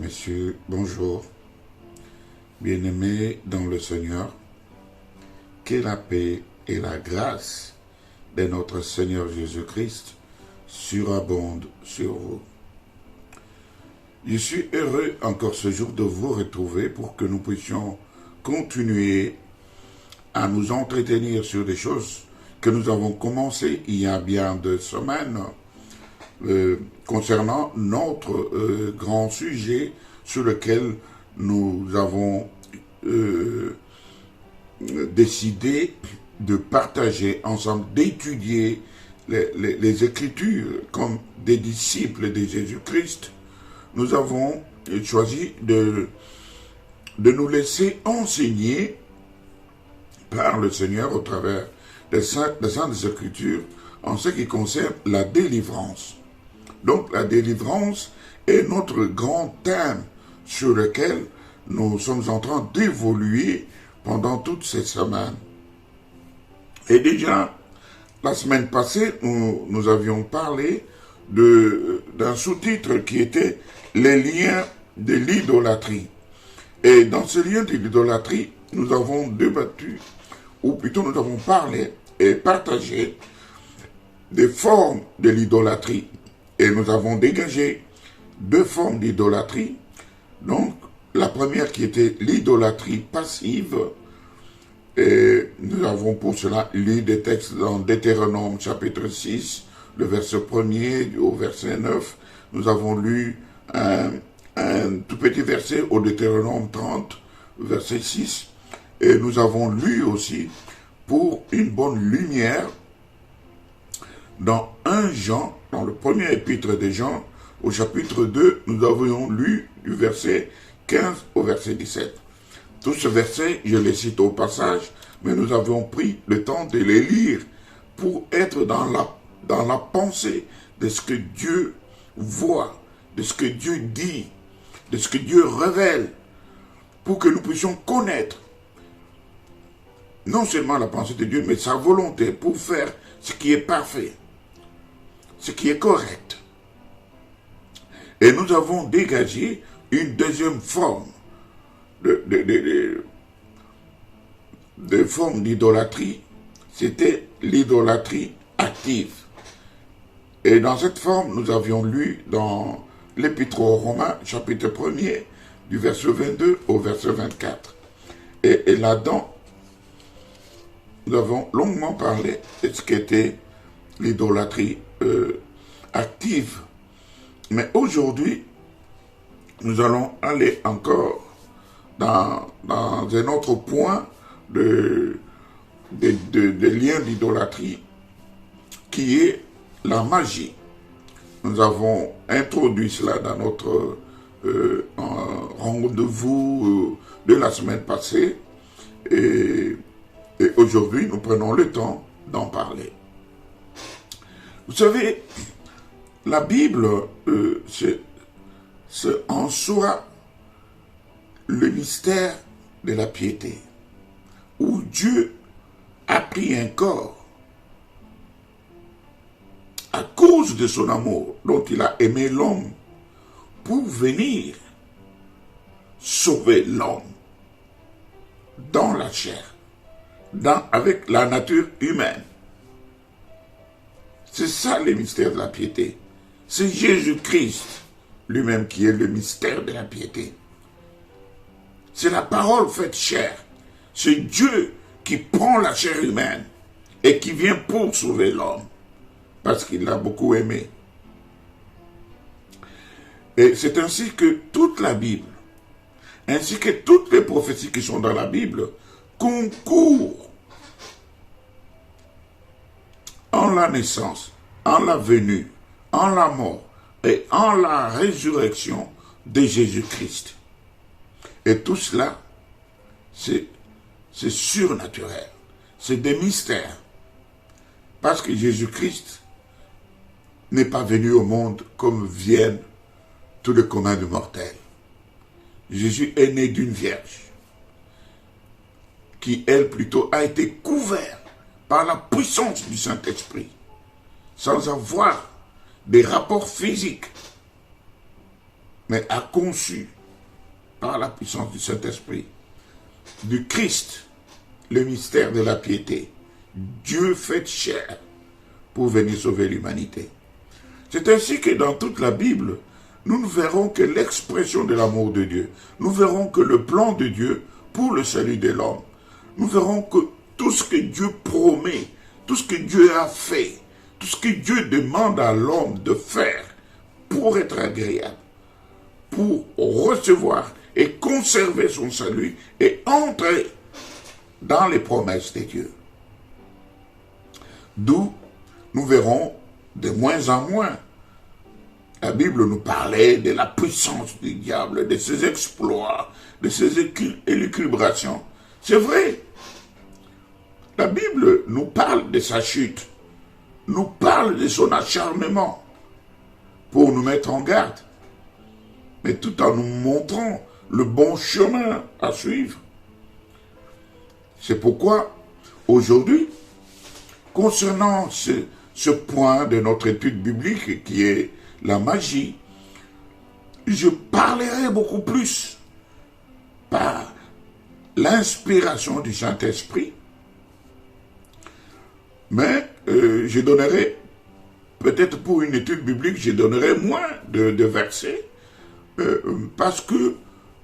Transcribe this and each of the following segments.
messieurs, bonjour. Bien-aimés dans le Seigneur, que la paix et la grâce de notre Seigneur Jésus-Christ surabondent sur vous. Je suis heureux encore ce jour de vous retrouver pour que nous puissions continuer à nous entretenir sur des choses que nous avons commencées il y a bien 2 semaines concernant notre grand sujet sur lequel nous avons décidé de partager ensemble, d'étudier les Écritures comme des disciples de Jésus-Christ. Nous avons choisi de nous laisser enseigner par le Seigneur au travers des Saintes Écritures en ce qui concerne la délivrance. Donc la délivrance est notre grand thème sur lequel nous sommes en train d'évoluer pendant toutes ces semaines. Et déjà, la semaine passée, nous avions parlé d'un sous-titre qui était « Les liens de l'idolâtrie ». Et dans ce lien de l'idolâtrie, nous avons débattu, ou plutôt nous avons parlé et partagé des formes de l'idolâtrie. Et nous avons dégagé 2 formes d'idolâtrie. Donc, la première qui était l'idolâtrie passive. Et nous avons pour cela lu des textes dans Deutéronome chapitre 6, le verset 1er au verset 9. Nous avons lu un tout petit verset au Deutéronome 30, verset 6. Et nous avons lu aussi, pour une bonne lumière, dans 1 Jean, dans le premier épître de Jean, au chapitre 2, nous avions lu du verset 15 au verset 17. Tous ces versets, je les cite au passage, mais nous avons pris le temps de les lire pour être dans la pensée de ce que Dieu voit, de ce que Dieu dit, de ce que Dieu révèle, pour que nous puissions connaître non seulement la pensée de Dieu, mais sa volonté pour faire ce qui est parfait, ce qui est correct. Et nous avons dégagé une deuxième forme de forme d'idolâtrie, c'était l'idolâtrie active. Et dans cette forme, nous avions lu dans l'Épître aux Romains, chapitre 1er, du verset 22 au verset 24. Et là-dedans, nous avons longuement parlé de ce qu'était l'idolâtrie active. Mais aujourd'hui, nous allons aller encore dans un autre point de lien d'idolâtrie qui est la magie. Nous avons introduit cela dans notre rendez-vous de la semaine passée et aujourd'hui nous prenons le temps d'en parler. Vous savez, la Bible, c'est en soi le mystère de la piété, où Dieu a pris un corps à cause de son amour dont il a aimé l'homme pour venir sauver l'homme dans la chair, avec la nature humaine. C'est ça le mystère de la piété. C'est Jésus-Christ lui-même qui est le mystère de la piété. C'est la parole faite chair. C'est Dieu qui prend la chair humaine et qui vient pour sauver l'homme parce qu'il l'a beaucoup aimé. Et c'est ainsi que toute la Bible, ainsi que toutes les prophéties qui sont dans la Bible, concourent en la naissance, en la venue, en la mort et en la résurrection de Jésus-Christ. Et tout cela, c'est surnaturel. C'est des mystères. Parce que Jésus-Christ n'est pas venu au monde comme viennent tous les communs de mortels. Jésus est né d'une vierge qui, elle, plutôt, a été couverte par la puissance du Saint-Esprit, sans avoir des rapports physiques. mais a conçu par la puissance du Saint-Esprit, du Christ, le mystère de la piété, Dieu fait chair pour venir sauver l'humanité. C'est ainsi que dans toute la Bible, nous ne verrons que l'expression de l'amour de Dieu. Nous verrons que le plan de Dieu pour le salut de l'homme. Nous verrons que tout ce que Dieu promet, tout ce que Dieu a fait, tout ce que Dieu demande à l'homme de faire pour être agréable, pour recevoir et conserver son salut et entrer dans les promesses de Dieu. D'où nous verrons de moins en moins. La Bible nous parlait de la puissance du diable, de ses exploits, de ses élucubrations. C'est vrai. La Bible nous parle de sa chute, nous parle de son acharnement pour nous mettre en garde, mais tout en nous montrant le bon chemin à suivre. C'est pourquoi, aujourd'hui, concernant ce point de notre étude biblique qui est la magie, je parlerai beaucoup plus par l'inspiration du Saint-Esprit, mais je donnerai, peut-être pour une étude biblique, je donnerai moins de versets, parce que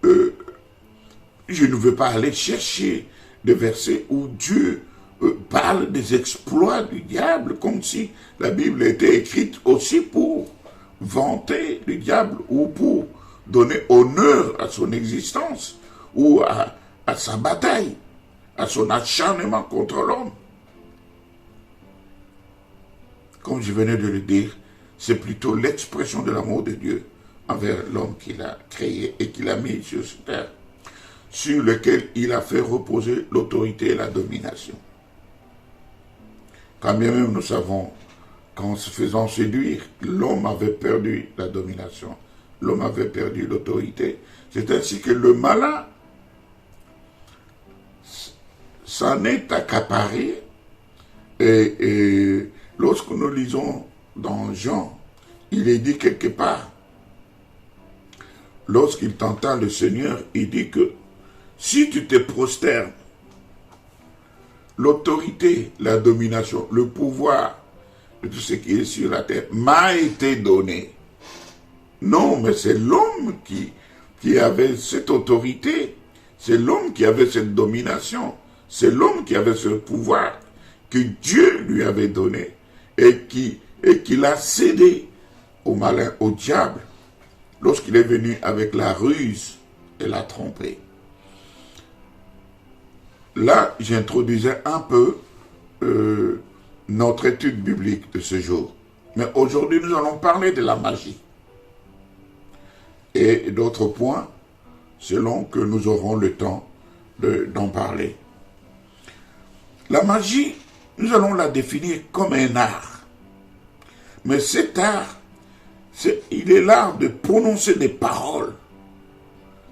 je ne veux pas aller chercher des versets où Dieu parle des exploits du diable, comme si la Bible était écrite aussi pour vanter le diable ou pour donner honneur à son existence ou à sa bataille, à son acharnement contre l'homme. Comme je venais de le dire, c'est plutôt l'expression de l'amour de Dieu envers l'homme qu'il a créé et qu'il a mis sur cette terre, sur lequel il a fait reposer l'autorité et la domination. Quand bien même nous savons qu'en se faisant séduire, l'homme avait perdu la domination, l'homme avait perdu l'autorité. C'est ainsi que le malin s'en est accaparé. Et lorsque nous lisons dans Jean, il est dit quelque part, lorsqu'il tenta le Seigneur, il dit que si tu te prosternes, l'autorité, la domination, le pouvoir de tout ce qui est sur la terre m'a été donné. Non, mais c'est l'homme qui avait cette autorité, c'est l'homme qui avait cette domination, c'est l'homme qui avait ce pouvoir que Dieu lui avait donné et qu'il a cédé au malin, au diable, lorsqu'il est venu avec la ruse et la tromperie. Là, j'introduisais un peu notre étude biblique de ce jour. Mais aujourd'hui, nous allons parler de la magie. Et d'autres points, selon que nous aurons le temps d'en parler. La magie, nous allons la définir comme un art. Mais cet art, il est l'art de prononcer des paroles.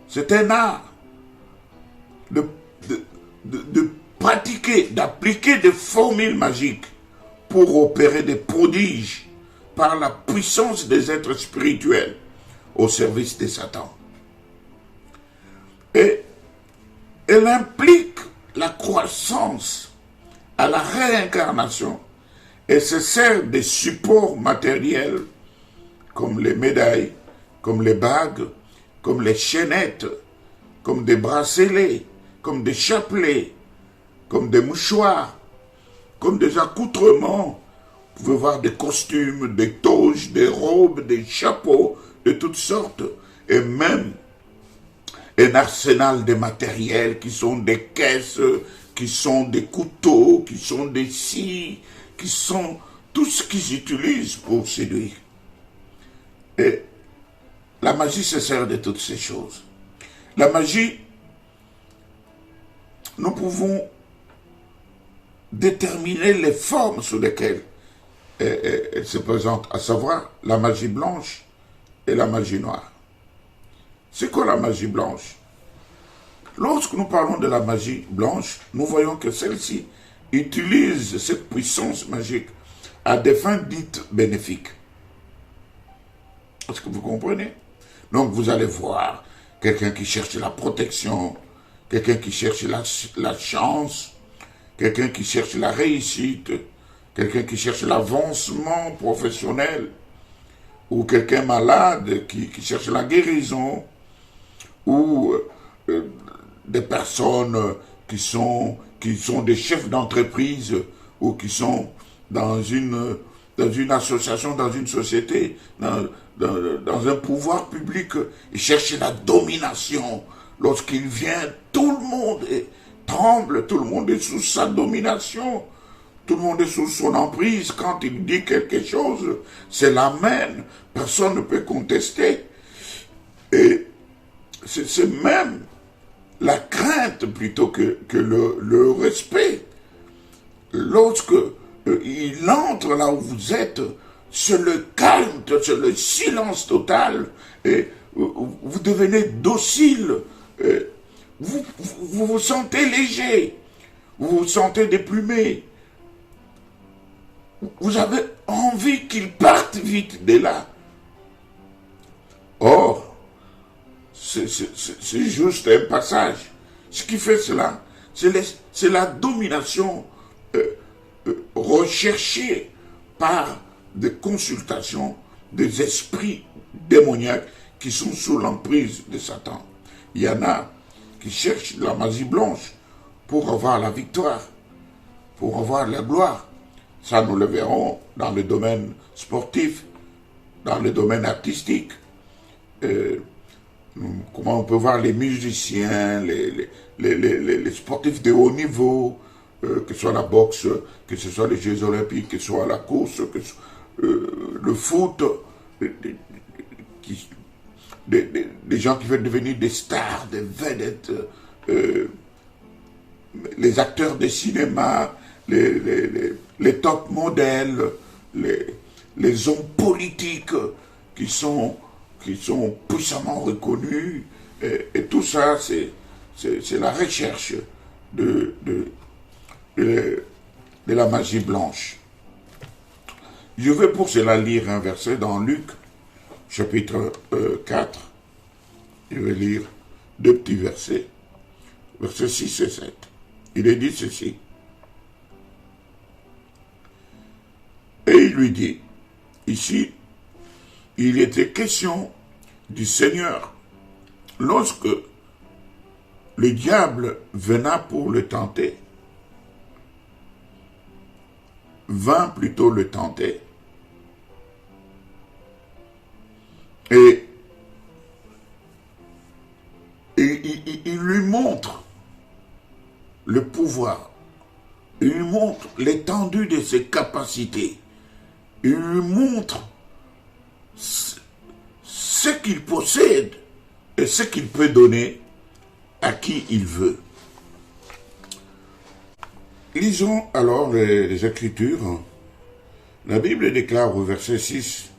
C'est un art de pratiquer, d'appliquer des formules magiques pour opérer des prodiges par la puissance des êtres spirituels au service de Satan. Et elle implique la croissance à la réincarnation et se sert des supports matériels comme les médailles, comme les bagues, comme les chaînettes, comme des bracelets, comme des chapelets, comme des mouchoirs, comme des accoutrements. Vous pouvez voir des costumes, des toges, des robes, des chapeaux de toutes sortes, et même un arsenal de matériel qui sont des caisses, qui sont des couteaux, qui sont des scies, qui sont tout ce qu'ils utilisent pour séduire. Et la magie se sert de toutes ces choses. La magie, nous pouvons déterminer les formes sous lesquelles elle se présente, à savoir la magie blanche et la magie noire. C'est quoi la magie blanche? Lorsque nous parlons de la magie blanche, nous voyons que celle-ci utilise cette puissance magique à des fins dites bénéfiques. Est-ce que vous comprenez? Donc vous allez voir quelqu'un qui cherche la protection, quelqu'un qui cherche la chance, quelqu'un qui cherche la réussite, quelqu'un qui cherche l'avancement professionnel, ou quelqu'un malade qui cherche la guérison, ou des personnes qui sont des chefs d'entreprise ou qui sont dans une association, dans une société, dans un pouvoir public. Ils cherchent la domination. Lorsqu'il vient, tout le monde tremble, tout le monde est sous sa domination. Tout le monde est sous son emprise. Quand il dit quelque chose, c'est l'amen. Personne ne peut contester. Et c'est même la crainte plutôt que le respect. Lorsque il entre là où vous êtes, c'est le calme, c'est le silence total. Et vous devenez docile. Vous vous sentez léger. Vous vous sentez déplumé. Vous avez envie qu'il parte vite de là. Or, c'est juste un passage. Ce qui fait cela, c'est la domination recherchée par des consultations des esprits démoniaques qui sont sous l'emprise de Satan. Il y en a qui cherchent la magie blanche pour avoir la victoire, pour avoir la gloire. Ça, nous le verrons dans le domaine sportif, dans le domaine artistique. Comment on peut voir les musiciens, les sportifs de haut niveau, que ce soit la boxe, que ce soit les Jeux Olympiques, que ce soit la course, que ce soit le foot, des gens qui veulent devenir des stars, des vedettes, les acteurs de cinéma, les top modèles, les hommes politiques qui sont puissamment reconnus, et tout ça, c'est la recherche de la magie blanche. Je vais pour cela lire un verset dans Luc, chapitre 4. Je vais lire deux petits versets, versets 6 et 7. Il est dit ceci. Et il lui dit, ici, il était question du Seigneur lorsque le diable vint pour le tenter, et il lui montre le pouvoir, il lui montre l'étendue de ses capacités, il lui montre ce qu'il possède et ce qu'il peut donner à qui il veut. Lisons alors les Écritures. La Bible déclare au verset 6,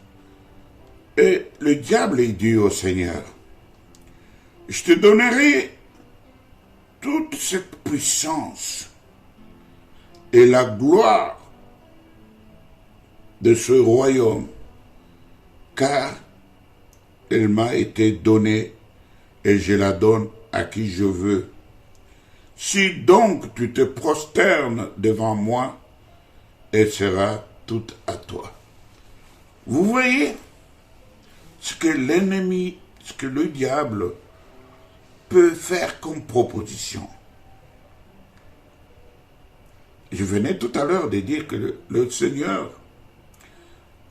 « Et le diable dit au Seigneur, « Je te donnerai toute cette puissance et la gloire de ce royaume, car elle m'a été donnée et je la donne à qui je veux. Si donc tu te prosternes devant moi, elle sera toute à toi. » Vous voyez ce que l'ennemi, ce que le diable peut faire comme proposition. Je venais tout à l'heure de dire que le Seigneur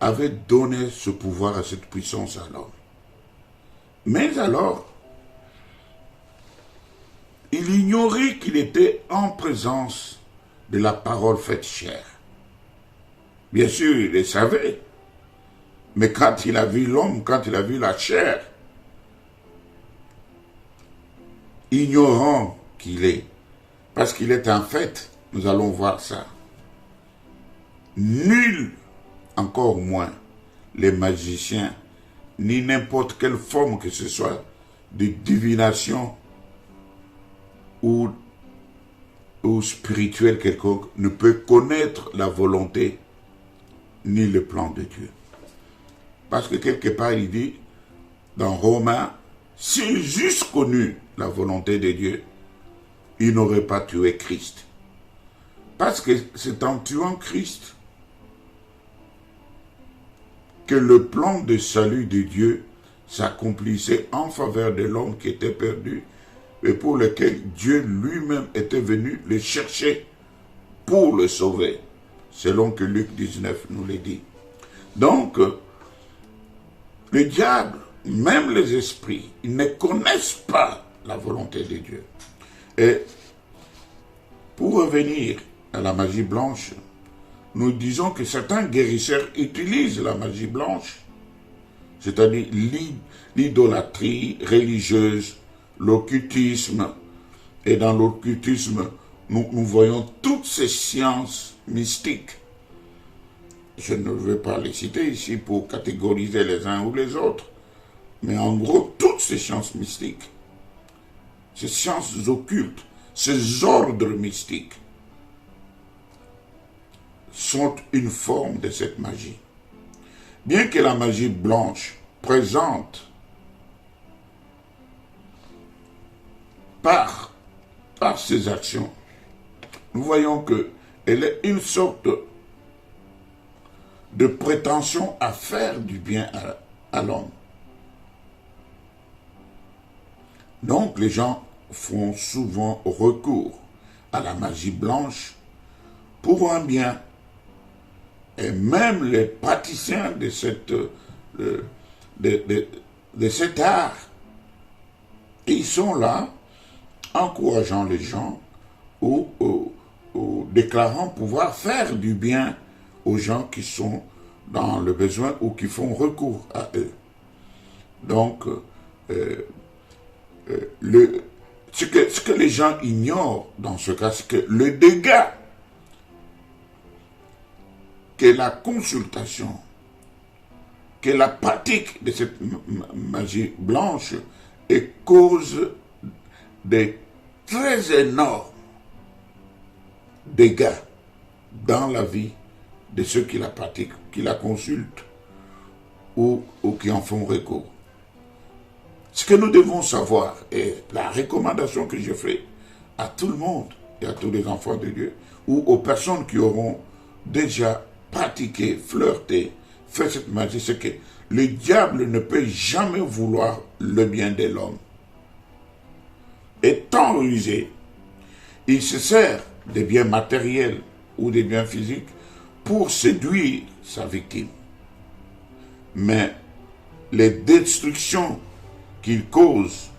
avait donné ce pouvoir, à cette puissance à l'homme. Mais alors, il ignorait qu'il était en présence de la parole faite chair. Bien sûr, il le savait. Mais quand il a vu l'homme, quand il a vu la chair, ignorant qu'il est, parce qu'il est en fait, nous allons voir ça, nul, encore moins les magiciens, ni n'importe quelle forme que ce soit de divination ou spirituelle quelconque, ne peut connaître la volonté ni le plan de Dieu. Parce que quelque part il dit, dans Romains, s'ils eussent connu la volonté de Dieu, ils n'auraient pas tué Christ. Parce que c'est en tuant Christ que le plan de salut de Dieu s'accomplissait en faveur de l'homme qui était perdu et pour lequel Dieu lui-même était venu le chercher pour le sauver, selon que Luc 19 nous le dit. Donc, le diable, même les esprits, ils ne connaissent pas la volonté de Dieu. Et pour revenir à la magie blanche, nous disons que certains guérisseurs utilisent la magie blanche, c'est-à-dire l'idolâtrie religieuse, l'occultisme. Et dans l'occultisme, nous voyons toutes ces sciences mystiques. Je ne vais pas les citer ici pour catégoriser les uns ou les autres, mais en gros, toutes ces sciences mystiques, ces sciences occultes, ces ordres mystiques, sont une forme de cette magie. Bien que la magie blanche présente par ses actions, nous voyons qu'elle est une sorte de prétention à faire du bien à l'homme. Donc les gens font souvent recours à la magie blanche pour un bien. Et même les praticiens de cet art, ils sont là, encourageant les gens ou déclarant pouvoir faire du bien aux gens qui sont dans le besoin ou qui font recours à eux. Donc, ce que les gens ignorent dans ce cas, c'est que le dégât que la consultation, que la pratique de cette magie blanche est cause de très énormes dégâts dans la vie de ceux qui la pratiquent, qui la consultent ou qui en font recours. Ce que nous devons savoir, et la recommandation que je fais à tout le monde et à tous les enfants de Dieu, ou aux personnes qui auront déjà pratiqué, flirté, fait cette magie, c'est que le diable ne peut jamais vouloir le bien de l'homme. Étant rusé, il se sert des biens matériels ou des biens physiques pour séduire sa victime. Mais les destructions qu'il cause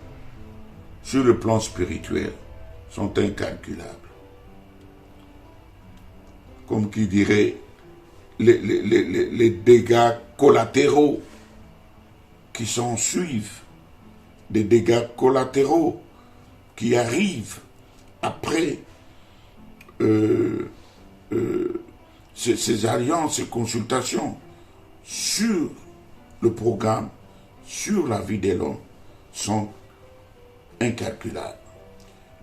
sur le plan spirituel sont incalculables. Comme qui dirait, les dégâts collatéraux qui s'en suivent, des dégâts collatéraux qui arrivent après ces alliances, ces consultations sur le programme, sur la vie de l'homme, sont incalculables.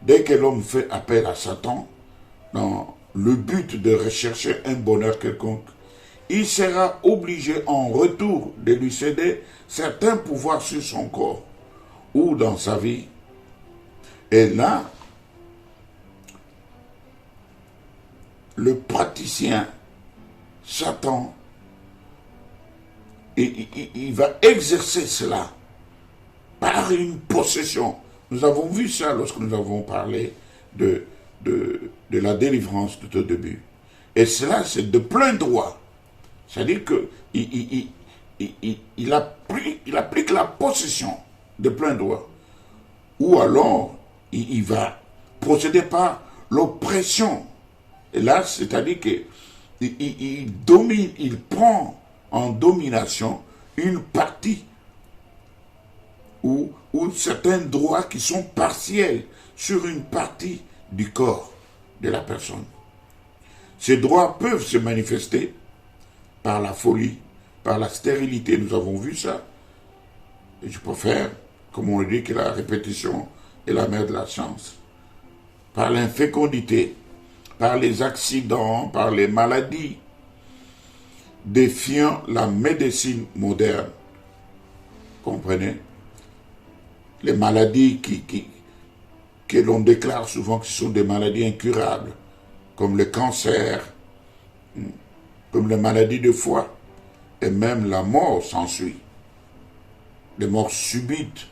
Dès que l'homme fait appel à Satan, dans le but de rechercher un bonheur quelconque, il sera obligé en retour de lui céder certains pouvoirs sur son corps ou dans sa vie. Et là, le praticien, Satan, il va exercer cela par une possession. Nous avons vu ça lorsque nous avons parlé de la délivrance tout au début. Et cela, c'est de plein droit. C'est-à-dire qu'il applique la possession de plein droit. Ou alors, il va procéder par l'oppression. Et là, c'est-à-dire qu'il domine, il prend en domination une partie ou certains droits qui sont partiels sur une partie du corps de la personne. Ces droits peuvent se manifester par la folie, par la stérilité, nous avons vu ça. Et je préfère, comme on le dit, que la répétition est la mère de la science. Par l'infécondité, par les accidents, par les maladies, défiant la médecine moderne, comprenez? Les maladies que l'on déclare souvent que ce sont des maladies incurables, comme le cancer, comme les maladies de foie, et même la mort s'ensuit. Les morts subites,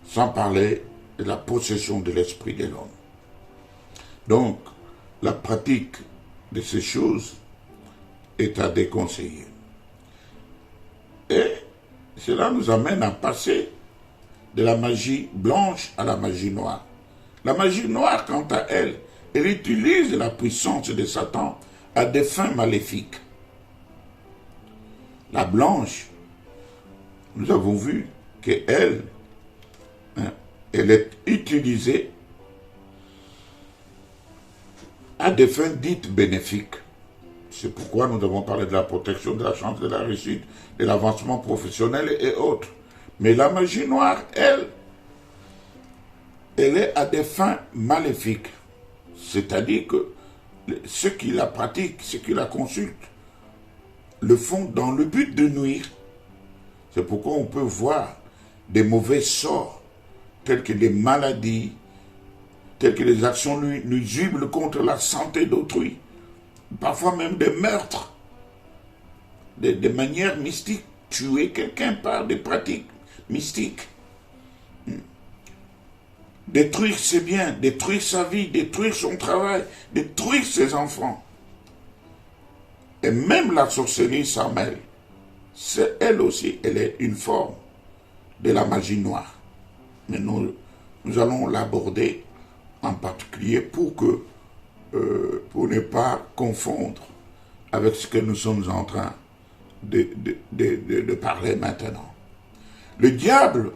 sans parler de la possession de l'esprit de l'homme. Donc, la pratique de ces choses est à déconseiller. Et cela nous amène à passer de la magie blanche à la magie noire. La magie noire, quant à elle, elle utilise la puissance de Satan à des fins maléfiques. La blanche, nous avons vu qu'elle, elle est utilisée à des fins dites bénéfiques. C'est pourquoi nous avons parlé de la protection, de la chance, de la réussite, de l'avancement professionnel et autres. Mais la magie noire, elle est à des fins maléfiques. C'est-à-dire que ceux qui la pratiquent, ceux qui la consultent, le font dans le but de nuire. C'est pourquoi on peut voir des mauvais sorts, tels que des maladies, telles que des actions nuisibles contre la santé d'autrui, parfois même des meurtres, des manières mystiques, tuer quelqu'un par des pratiques mystiques. Détruire ses biens, détruire sa vie, détruire son travail, détruire ses enfants. Et même la sorcellerie s'en mêle. C'est elle aussi, elle est une forme de la magie noire. Mais nous allons l'aborder en particulier pour ne pas confondre avec ce que nous sommes en train de parler maintenant. Le diable,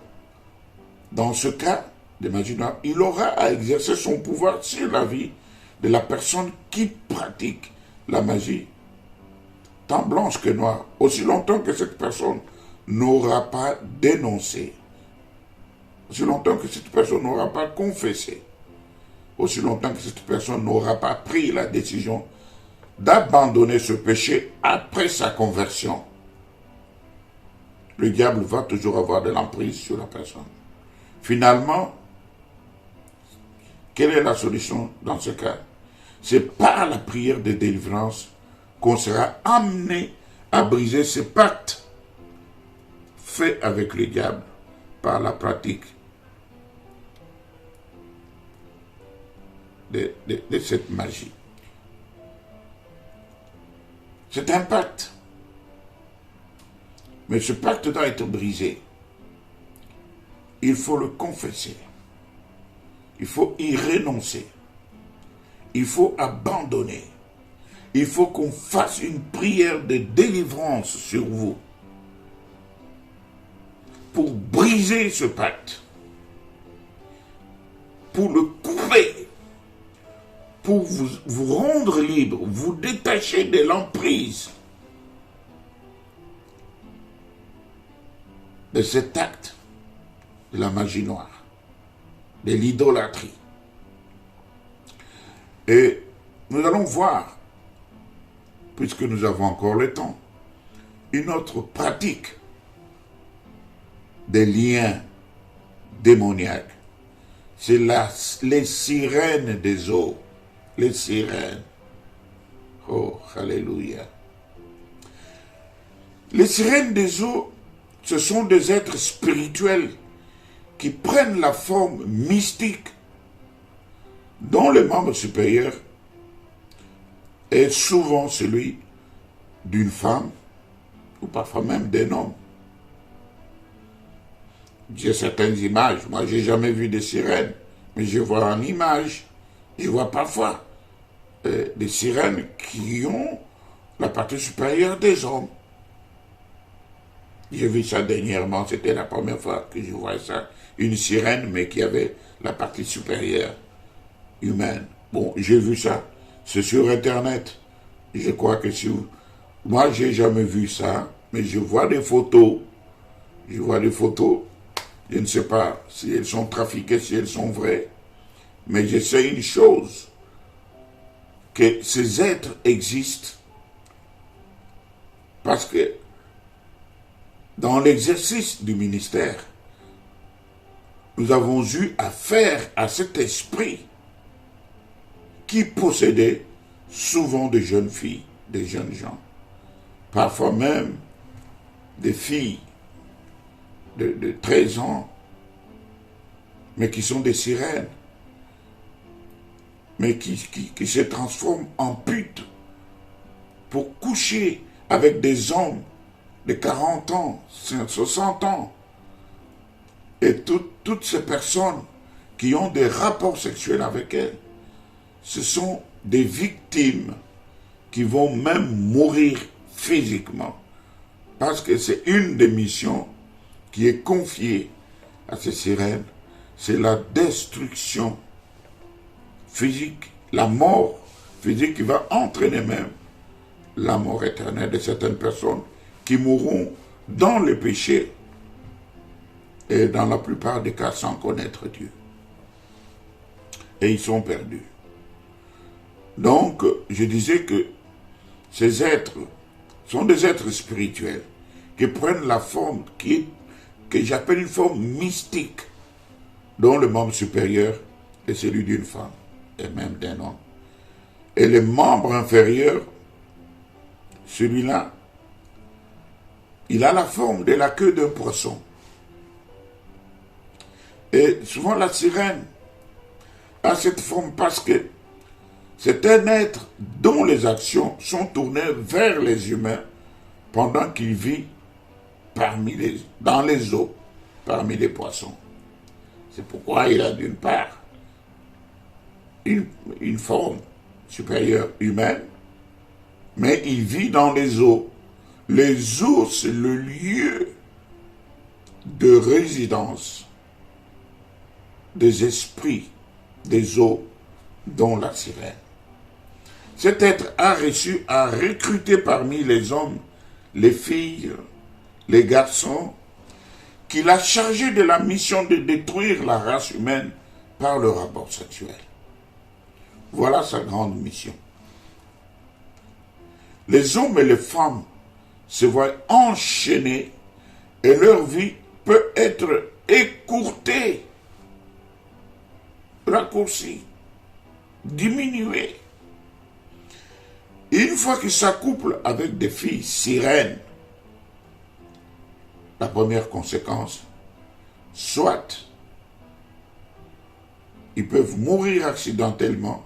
dans ce cas de magie noire, il aura à exercer son pouvoir sur la vie de la personne qui pratique la magie, tant blanche que noire, aussi longtemps que cette personne n'aura pas dénoncé, aussi longtemps que cette personne n'aura pas confessé, aussi longtemps que cette personne n'aura pas pris la décision d'abandonner ce péché après sa conversion. Le diable va toujours avoir de l'emprise sur la personne. Finalement, quelle est la solution dans ce cas? C'est par la prière de délivrance qu'on sera amené à briser ce pacte fait avec le diable par la pratique de cette magie. C'est un pacte. Mais ce pacte doit être brisé. Il faut le confesser. Il faut y renoncer. Il faut abandonner. Il faut qu'on fasse une prière de délivrance sur vous pour briser ce pacte, pour le couper, pour vous rendre libre, vous détacher de l'emprise de cet acte de la magie noire, de l'idolâtrie. Et nous allons voir, puisque nous avons encore le temps, une autre pratique des liens démoniaques. C'est les sirènes des eaux. Les sirènes. Oh, alléluia. Les sirènes des eaux, ce sont des êtres spirituels qui prennent la forme mystique dont le membre supérieur est souvent celui d'une femme ou parfois même d'un homme. J'ai certaines images. Moi, j'ai jamais vu des sirènes, mais je vois en image, je vois parfois des sirènes qui ont la partie supérieure des hommes. J'ai vu ça dernièrement, c'était la première fois que je voyais ça. Une sirène, mais qui avait la partie supérieure humaine. Bon, j'ai vu ça. C'est sur Internet. Je crois que si vous... Moi, j'ai jamais vu ça, mais je vois des photos. Je vois des photos. Je ne sais pas si elles sont trafiquées, si elles sont vraies. Mais je sais une chose, que ces êtres existent parce que dans l'exercice du ministère, nous avons eu affaire à cet esprit qui possédait souvent de jeunes filles, des jeunes gens, parfois même des filles de 13 ans, mais qui sont des sirènes, mais qui se transforment en putes pour coucher avec des hommes de 40 ans, 60 ans. Et toutes ces personnes qui ont des rapports sexuels avec elles, ce sont des victimes qui vont même mourir physiquement. Parce que c'est une des missions qui est confiée à ces sirènes, c'est la destruction physique, la mort physique qui va entraîner même la mort éternelle de certaines personnes qui mourront dans le péché et dans la plupart des cas sans connaître Dieu. Et ils sont perdus. Donc, je disais que ces êtres sont des êtres spirituels qui prennent la forme que j'appelle une forme mystique, dont le membre supérieur est celui d'une femme et même d'un homme. Et le membre inférieur, celui-là, il a la forme de la queue d'un poisson. Et souvent la sirène a cette forme parce que c'est un être dont les actions sont tournées vers les humains pendant qu'il vit dans les eaux, parmi les poissons. C'est pourquoi il a d'une part une forme supérieure humaine, mais il vit dans les eaux. Les eaux, c'est le lieu de résidence des esprits des eaux, dont la sirène. Cet être a reçu à recruter parmi les hommes, les filles, les garçons, qu'il a chargé de la mission de détruire la race humaine par le rapport sexuel. Voilà sa grande mission. Les hommes et les femmes se voient enchaînés et leur vie peut être écourtée, raccourcie, diminuée. Et une fois qu'ils s'accouplent avec des filles sirènes, la première conséquence, soit ils peuvent mourir accidentellement,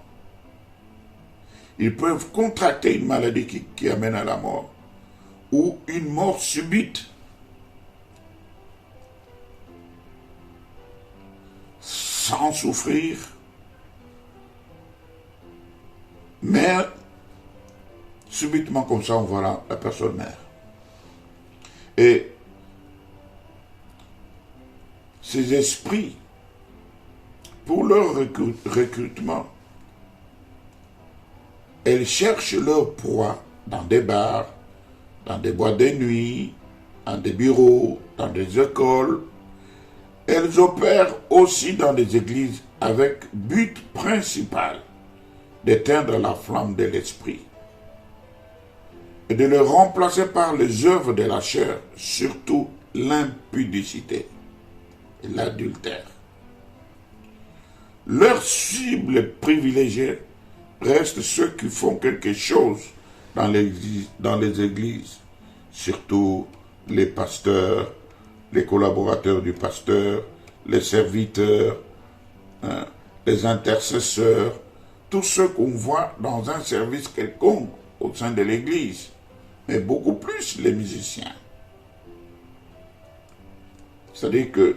ils peuvent contracter une maladie qui amène à la mort, ou une mort subite. Sans souffrir, mais subitement comme ça, on voit la personne meurt. Et ces esprits, pour leur recrutement, elles cherchent leur proie dans des bars, dans des boîtes de nuit, dans des bureaux, dans des écoles. Elles opèrent aussi dans des églises avec but principal d'éteindre la flamme de l'esprit et de le remplacer par les œuvres de la chair, surtout l'impudicité et l'adultère. Leur cible privilégiée reste ceux qui font quelque chose dans les églises, surtout les pasteurs, les collaborateurs du pasteur, les serviteurs, les intercesseurs, tous ceux qu'on voit dans un service quelconque au sein de l'église, mais beaucoup plus les musiciens. C'est-à-dire que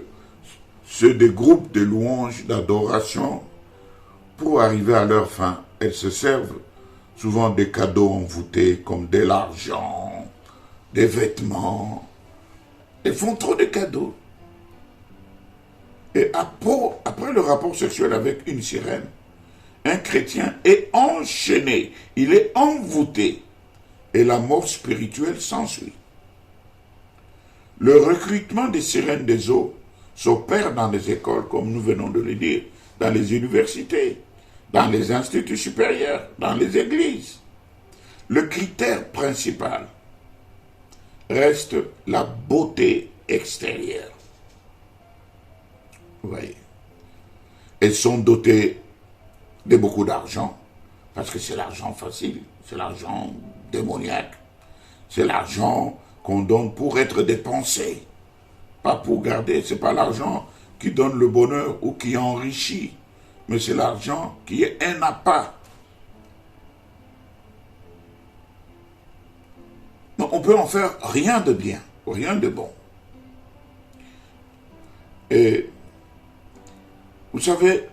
ceux des groupes de louanges, d'adoration, pour arriver à leur fin, elles se servent souvent des cadeaux envoûtés comme de l'argent, des vêtements. Elles font trop de cadeaux. Et après le rapport sexuel avec une sirène, un chrétien est enchaîné, il est envoûté, et la mort spirituelle s'ensuit. Le recrutement des sirènes des eaux s'opère dans les écoles, comme nous venons de le dire, dans les universités, dans les instituts supérieurs, dans les églises. Le critère principal, reste la beauté extérieure. Vous voyez. Elles sont dotées de beaucoup d'argent, parce que c'est l'argent facile, c'est l'argent démoniaque, c'est l'argent qu'on donne pour être dépensé, pas pour garder. C'est pas l'argent qui donne le bonheur ou qui enrichit, mais c'est l'argent qui est un appât. Donc on peut en faire rien de bien, rien de bon. Et vous savez,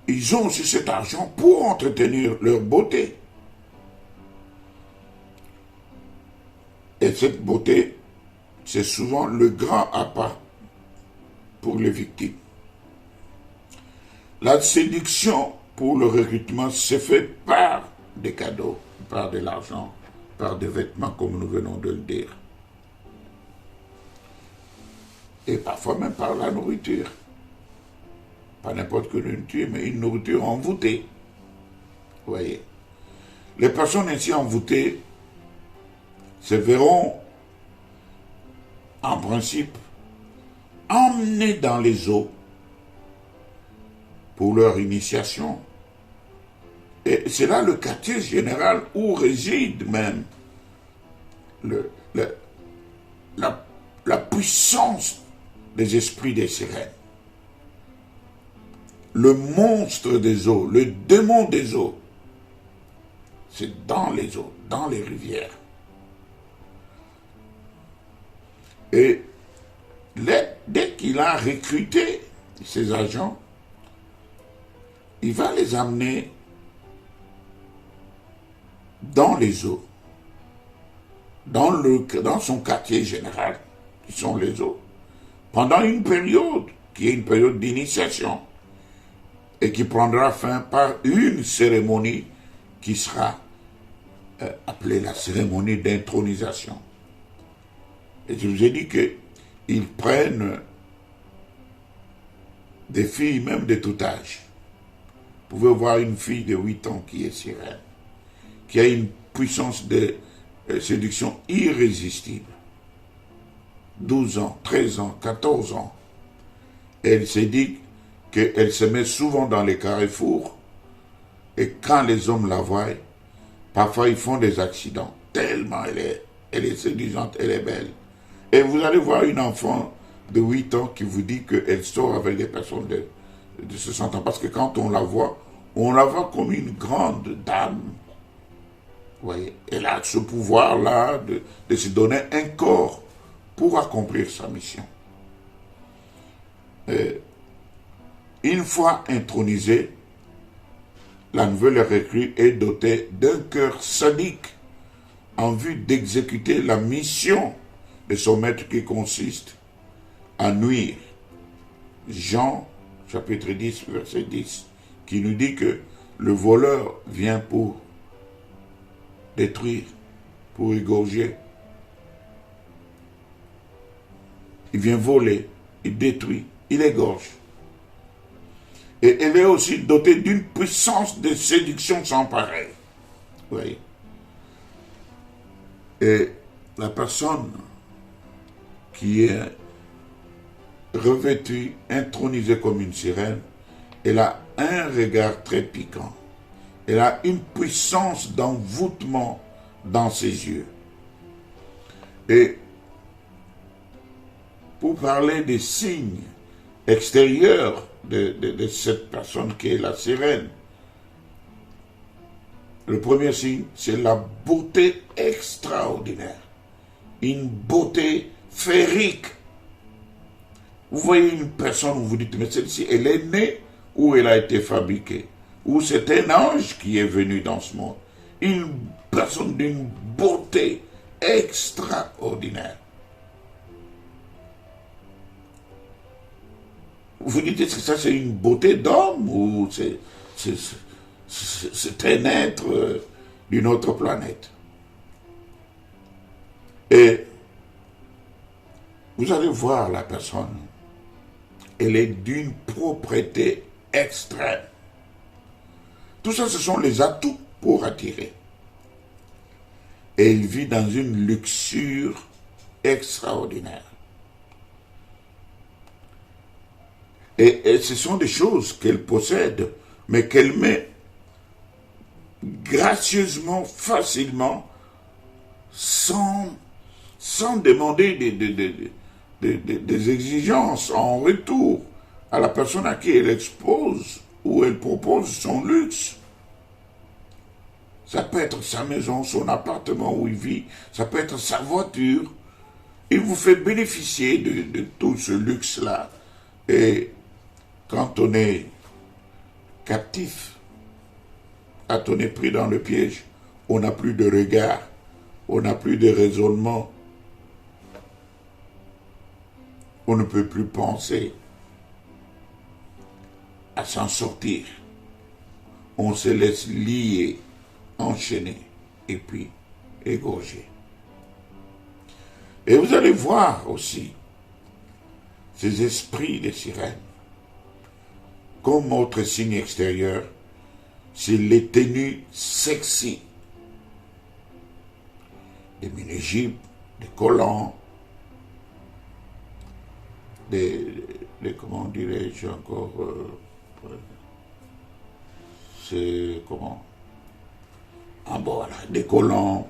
ils ont aussi cet argent pour entretenir leur beauté. Et cette beauté, c'est souvent le grand appât pour les victimes. La séduction pour le recrutement se fait par des cadeaux, par de l'argent, par des vêtements, comme nous venons de le dire. Et parfois même par la nourriture. Pas n'importe quelle nourriture, mais une nourriture envoûtée. Vous voyez. Les personnes ainsi envoûtées se verront, en principe, emmenées dans les eaux pour leur initiation. Et c'est là le quartier général où réside même la puissance des esprits des sirènes. Le monstre des eaux, le démon des eaux, c'est dans les eaux, dans les rivières. Et dès qu'il a recruté ses agents, il va les amener dans les eaux, dans son quartier général, qui sont les eaux, pendant une période, qui est une période d'initiation, et qui prendra fin par une cérémonie qui sera appelée la cérémonie d'intronisation. Et je vous ai dit qu'ils prennent des filles même de tout âge. Vous pouvez voir une fille de 8 ans qui est sirène, qui a une puissance de séduction irrésistible. 12 ans, 13 ans, 14 ans. Elle s'est dit qu'elle se met souvent dans les carrefours et quand les hommes la voient, parfois ils font des accidents. Tellement elle est séduisante, elle est belle. Et vous allez voir une enfant de 8 ans qui vous dit qu'elle sort avec des personnes de 60 ans. Parce que quand on la voit comme une grande dame. Vous voyez, elle a ce pouvoir-là de se donner un corps pour accomplir sa mission. Une fois intronisée, la nouvelle recrue est dotée d'un cœur sadique en vue d'exécuter la mission de son maître qui consiste à nuire. Jean, chapitre 10, verset 10, qui nous dit que le voleur vient pour détruire, pour égorger. Il vient voler, il détruit, il égorge. Et elle est aussi dotée d'une puissance de séduction sans pareil. Vous voyez. Et la personne qui est revêtue, intronisée comme une sirène, elle a un regard très piquant. Elle a une puissance d'envoûtement dans ses yeux. Et pour parler des signes extérieurs de cette personne qui est la sirène, le premier signe, c'est la beauté extraordinaire. Une beauté féerique. Vous voyez une personne, vous vous dites, mais celle-ci, elle est née ou elle a été fabriquée, ou c'est un ange qui est venu dans ce monde. Une personne d'une beauté extraordinaire. Vous dites, est-ce que ça c'est une beauté d'homme ou c'est un être d'une autre planète? Et vous allez voir la personne, elle est d'une propreté extrême. Tout ça, ce sont les atouts pour attirer. et il vit dans une luxure extraordinaire. Et ce sont des choses qu'elle possède, mais qu'elle met gracieusement, facilement, sans demander des exigences en retour à la personne à qui elle expose ou elle propose son luxe. Ça peut être sa maison, son appartement où il vit, ça peut être sa voiture. Il vous fait bénéficier de tout ce luxe-là. Et quand on est captif, quand on est pris dans le piège, on n'a plus de regard, on n'a plus de raisonnement. On ne peut plus penser à s'en sortir. On se laisse lier, enchaîner et puis égorger. Et vous allez voir aussi ces esprits de sirènes. Comme autre signe extérieur, c'est les tenues sexy. Des mini-jupes, des collants, comment dirais-je encore, c'est comment, voilà, des collants,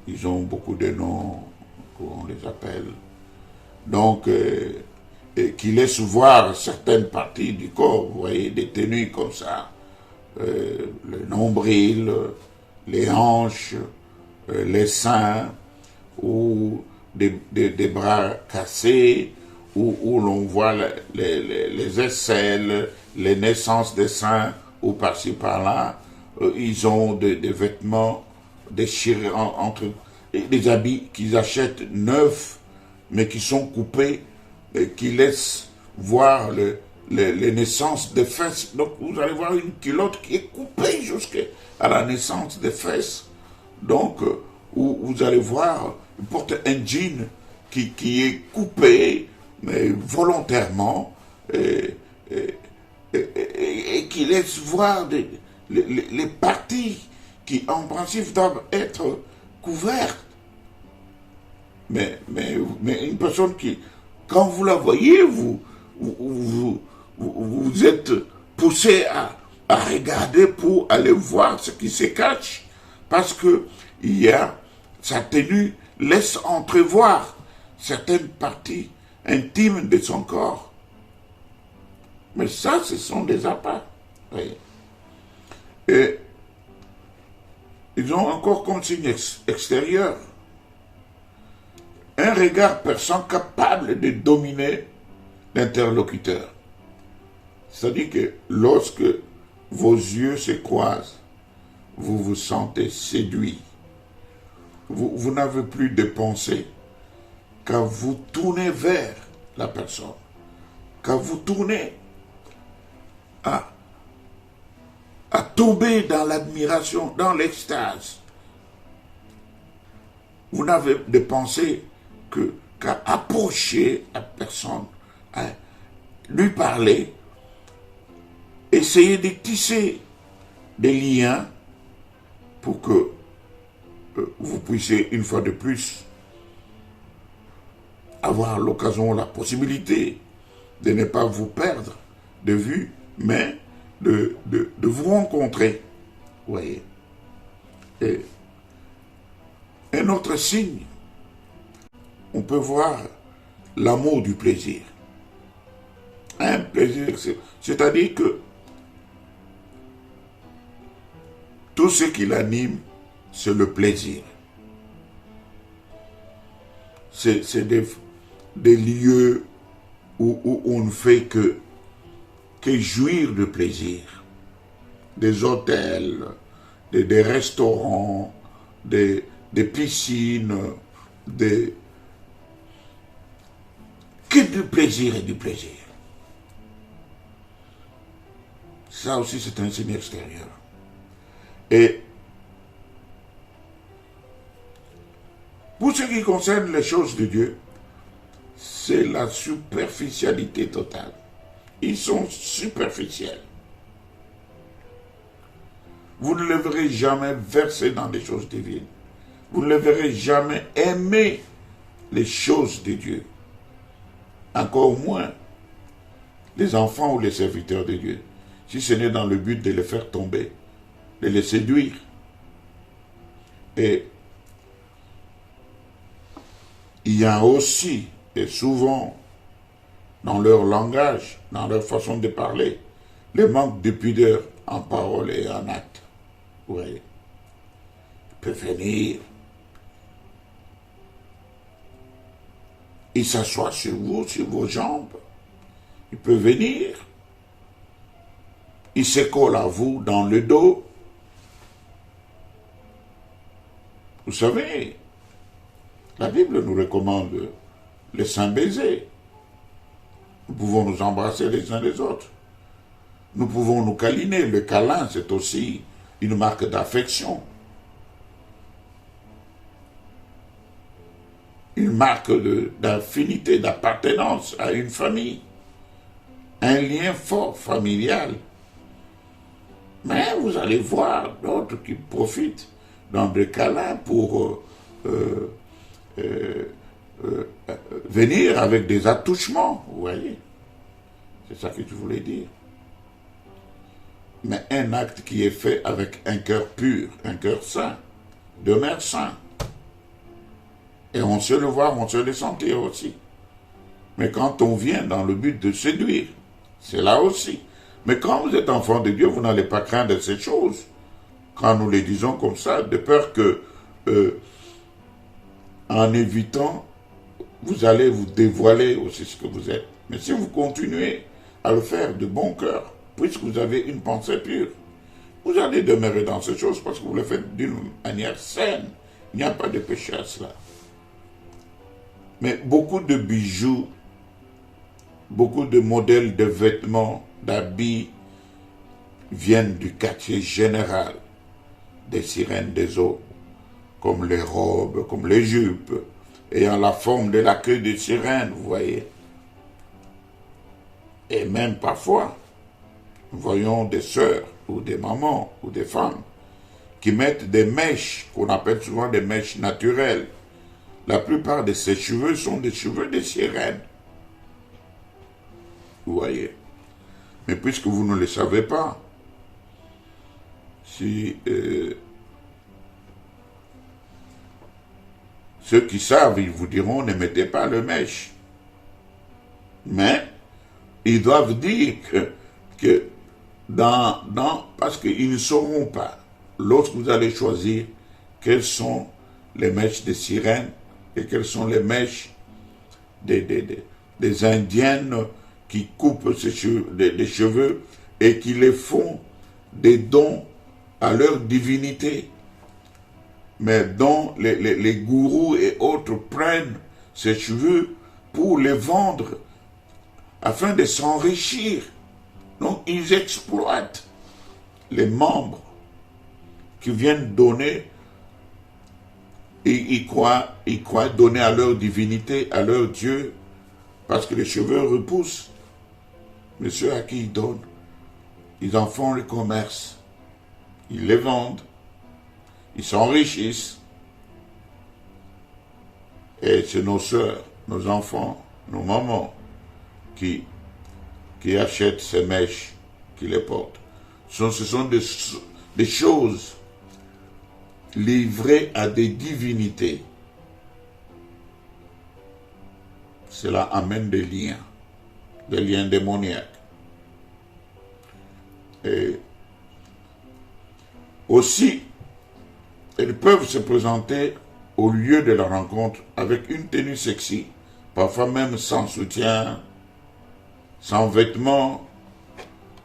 ils ont beaucoup de noms, comment on les appelle, donc, qui laissent voir certaines parties du corps, vous voyez, des tenues comme ça, le nombril, les hanches, les seins, ou des bras cassés, où l'on voit les aisselles, les naissances des seins, ou par-ci par-là. Ils ont des vêtements déchirés entre des habits qu'ils achètent neufs, mais qui sont coupés, et qui laissent voir les naissances des fesses. Donc vous allez voir une culotte qui est coupée jusqu'à la naissance des fesses. Donc, où vous allez voir, il porte un jean qui est coupé, mais volontairement, et qui laisse voir les parties qui, en principe, doivent être couvertes. Mais une personne qui, quand vous la voyez, vous êtes poussé à regarder pour aller voir ce qui se cache, parce que sa tenue laisse entrevoir certaines parties intimes de son corps. Mais ça, ce sont des appâts. Oui. Et ils ont encore comme signe extérieur un regard perçant capable de dominer l'interlocuteur. C'est-à-dire que lorsque vos yeux se croisent, vous vous sentez séduit. Vous n'avez plus de pensée, quand vous tournez vers la personne, quand vous tournez à tomber dans l'admiration, dans l'extase, vous n'avez de pensée qu'à approcher la personne, à lui parler, essayer de tisser des liens pour que vous puissiez une fois de plus avoir l'occasion, la possibilité de ne pas vous perdre de vue, mais de vous rencontrer. Vous voyez. Et un autre signe, on peut voir l'amour du plaisir. Un plaisir, c'est-à-dire que tout ce qui l'anime, c'est le plaisir. C'est des lieux où on ne fait que jouir de plaisir. Des hôtels, des restaurants, des piscines, que du plaisir et du plaisir. Ça aussi, c'est un signe extérieur. Et pour ce qui concerne les choses de Dieu, c'est la superficialité totale. Ils sont superficiels. Vous ne les verrez jamais verser dans des choses divines. vous ne les verrez jamais aimer les choses de Dieu. Encore moins les enfants ou les serviteurs de Dieu, si ce n'est dans le but de les faire tomber, de les séduire. Et il y a aussi, et souvent, dans leur langage, dans leur façon de parler, le manque de pudeur en parole et en acte. Vous voyez, il peut venir, il s'assoit sur vous, sur vos jambes, il peut venir, il se colle à vous dans le dos. Vous savez, la Bible nous recommande les saints baisers. Nous pouvons nous embrasser les uns les autres. Nous pouvons nous câliner. Le câlin, c'est aussi une marque d'affection. Une marque d'affinité, d'appartenance à une famille. Un lien fort familial. Mais vous allez voir d'autres qui profitent dans des câlins pour venir avec des attouchements, vous voyez. C'est ça que je voulais dire. Mais un acte qui est fait avec un cœur pur, un cœur saint, demeure saint. Et on sait le voir, on sait le sentir aussi. Mais quand on vient dans le but de séduire, c'est là aussi. Mais quand vous êtes enfant de Dieu, vous n'allez pas craindre ces choses. Quand nous les disons comme ça, de peur que, en évitant, vous allez vous dévoiler aussi ce que vous êtes. Mais si vous continuez à le faire de bon cœur, puisque vous avez une pensée pure, vous allez demeurer dans ces choses parce que vous le faites d'une manière saine. Il n'y a pas de péché à cela. Mais beaucoup de bijoux, beaucoup de modèles de vêtements, d'habits viennent du quartier général des sirènes des eaux, comme les robes, comme les jupes, ayant la forme de la queue de sirène, vous voyez. Et même parfois, nous voyons des sœurs, ou des mamans, ou des femmes, qui mettent des mèches, qu'on appelle souvent des mèches naturelles. La plupart de ces cheveux sont des cheveux de sirène. Vous voyez. Mais puisque vous ne le savez pas, si ceux qui savent, ils vous diront, ne mettez pas le mèche. Mais ils doivent dire que parce qu'ils ne sauront pas, lorsque vous allez choisir quelles sont les mèches des sirènes et quelles sont les mèches des indiennes qui coupent les cheveux et qui les font des dons à leur divinité. Mais dont les gourous et autres prennent ces cheveux pour les vendre afin de s'enrichir. Donc ils exploitent les membres qui viennent donner, et ils croient donner à leur divinité, à leur Dieu, parce que les cheveux repoussent. Mais ceux à qui ils donnent, ils en font le commerce. Ils les vendent. Ils s'enrichissent. Et c'est nos sœurs, nos enfants, nos mamans qui achètent ces mèches, qui les portent. Ce sont des choses livrées à des divinités. Cela amène des liens démoniaques. Et aussi, elles peuvent se présenter au lieu de la rencontre avec une tenue sexy, parfois même sans soutien, sans vêtements,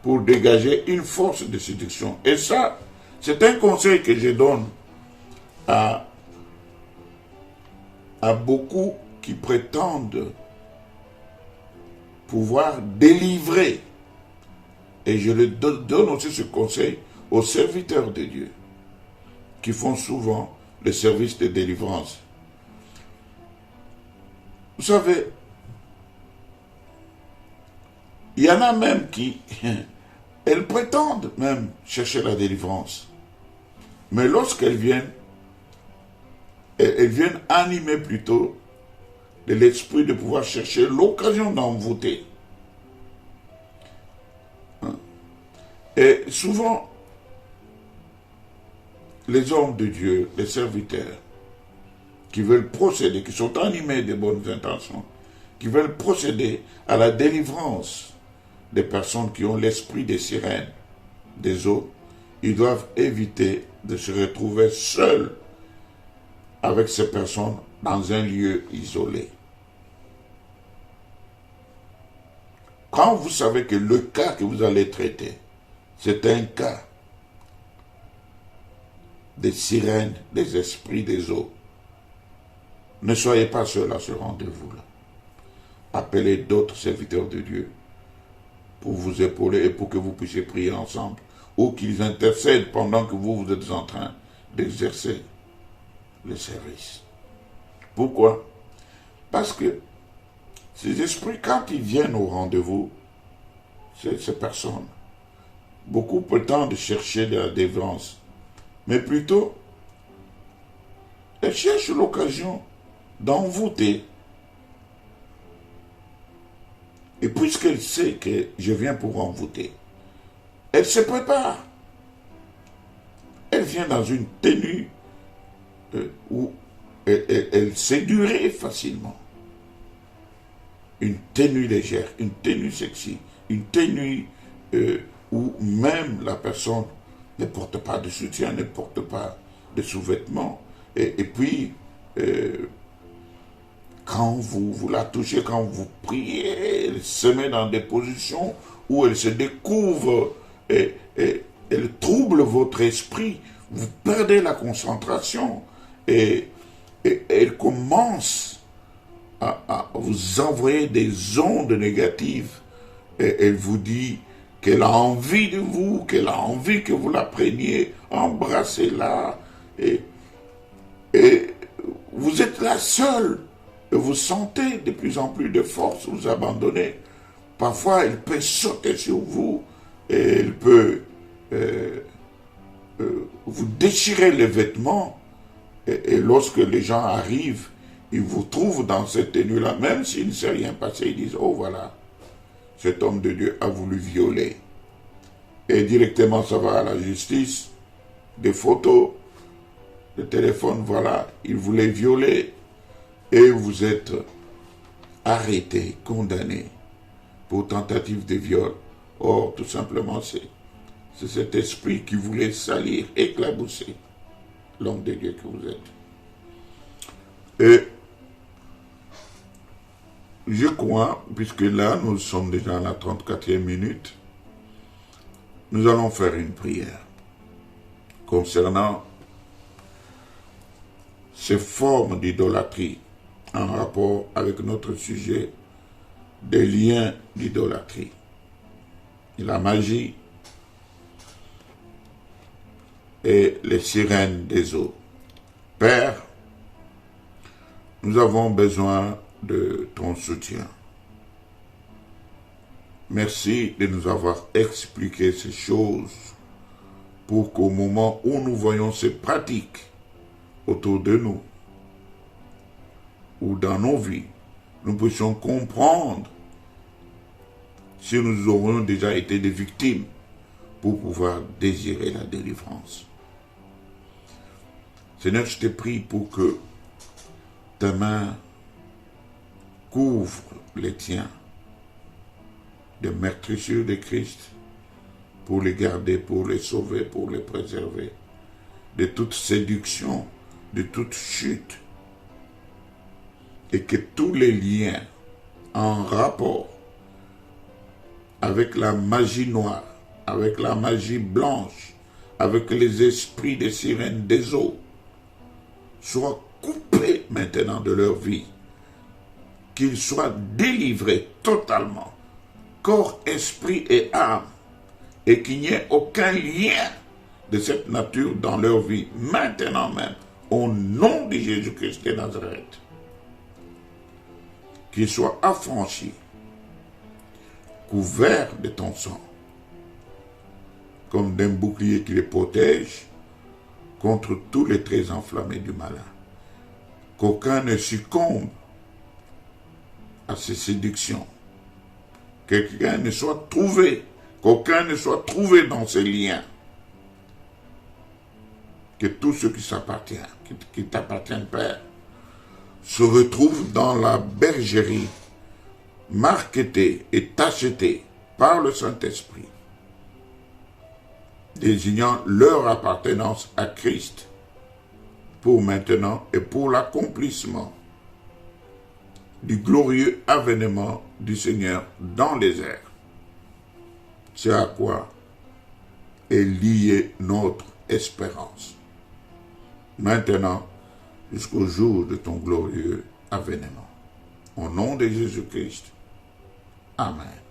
pour dégager une force de séduction. Et ça, c'est un conseil que je donne à beaucoup qui prétendent pouvoir délivrer. Et je le donne aussi ce conseil aux serviteurs de Dieu, qui font souvent le service de délivrance. Vous savez, il y en a même qui, elles prétendent même chercher la délivrance. Mais lorsqu'elles viennent, elles viennent animer plutôt de l'esprit de pouvoir chercher l'occasion d'envoûter. Et souvent, les hommes de Dieu, les serviteurs, qui veulent procéder, qui sont animés de bonnes intentions, qui veulent procéder à la délivrance des personnes qui ont l'esprit des sirènes, des eaux, ils doivent éviter de se retrouver seuls avec ces personnes dans un lieu isolé. Quand vous savez que le cas que vous allez traiter, c'est un cas des sirènes, des esprits des eaux, ne soyez pas seuls à ce rendez-vous-là. Appelez d'autres serviteurs de Dieu pour vous épauler et pour que vous puissiez prier ensemble, ou qu'ils intercèdent pendant que vous êtes en train d'exercer le service. Pourquoi? Parce que ces esprits, quand ils viennent au rendez-vous, ces personnes, beaucoup prétendent chercher de la délivrance, mais plutôt, elles cherchent l'occasion d'envoûter. Et puisqu'elle sait que je viens pour envoûter, elle se prépare. Elle vient dans une tenue où elle séduirait facilement. Une tenue légère, une tenue sexy, une tenue où même la personne ne porte pas de soutien, ne porte pas de sous-vêtements. Et puis, quand vous la touchez, quand vous priez, elle se met dans des positions où elle se découvre et elle trouble votre esprit. Vous perdez la concentration et elle commence à vous envoyer des ondes négatives. Et elle vous dit qu'elle a envie de vous, qu'elle a envie que vous la preniez, embrassez-la. Et vous êtes là seul. Et vous sentez de plus en plus de force vous abandonner. Parfois, elle peut sauter sur vous et elle peut vous déchirer les vêtements. Et lorsque les gens arrivent, ils vous trouvent dans cette tenue-là, même s'il ne s'est rien passé, ils disent « Oh voilà, cet homme de Dieu a voulu violer. » Et directement, ça va à la justice, des photos, le téléphone, voilà, il voulait violer. Et vous êtes arrêté, condamné pour tentative de viol. Or, tout simplement, c'est cet esprit qui voulait salir, éclabousser l'homme de Dieu que vous êtes. Et je crois, puisque là, nous sommes déjà à la 34e minute, nous allons faire une prière concernant ces formes d'idolâtrie en rapport avec notre sujet des liens d'idolâtrie. La magie et les sirènes des eaux. Père, nous avons besoin de ton soutien. Merci de nous avoir expliqué ces choses pour qu'au moment où nous voyons ces pratiques autour de nous ou dans nos vies, nous puissions comprendre si nous aurions déjà été des victimes pour pouvoir désirer la délivrance. Seigneur, je te prie pour que ta main couvre les tiens de meurtrissures de Christ pour les garder, pour les sauver, pour les préserver de toute séduction, de toute chute, et que tous les liens en rapport avec la magie noire, avec la magie blanche, avec les esprits des sirènes des eaux, soient coupés maintenant de leur vie, qu'ils soient délivrés totalement, corps, esprit et âme, et qu'il n'y ait aucun lien de cette nature dans leur vie, maintenant même, au nom de Jésus-Christ de Nazareth. Qu'ils soient affranchis, couverts de ton sang, comme d'un bouclier qui les protège contre tous les traits enflammés du malin. qu'aucun ne succombe à ces séductions, qu'aucun ne soit trouvé dans ces liens, que tout ce qui t'appartient, Père, se retrouve dans la bergerie, marquetée et tachetée par le Saint-Esprit, désignant leur appartenance à Christ, pour maintenant et pour l'accomplissement du glorieux avènement du Seigneur dans les airs. C'est à quoi est liée notre espérance, maintenant jusqu'au jour de ton glorieux avènement. Au nom de Jésus-Christ. Amen.